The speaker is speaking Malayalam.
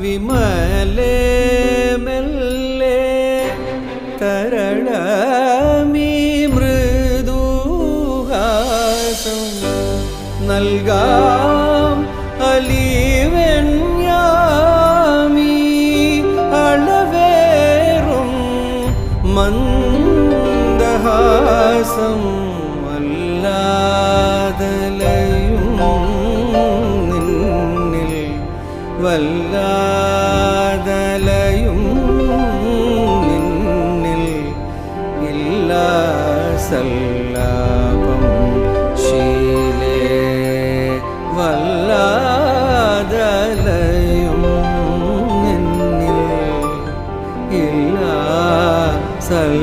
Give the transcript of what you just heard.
വിമലേ മെല്ലെ തരളമീ മൃദുഹാസം നൽകാം അലിവെണ്യാമീ അളവേറും മന്ദഹാസം വല്ലാതലയും നിന്നിൽ വല്ലാതലയും നിന്നിൽ ഇല്ലാ സല്ലാപം ശീലേ വല്ലാതലയും നിന്നിൽ ഇല്ലാ സല്ലാപം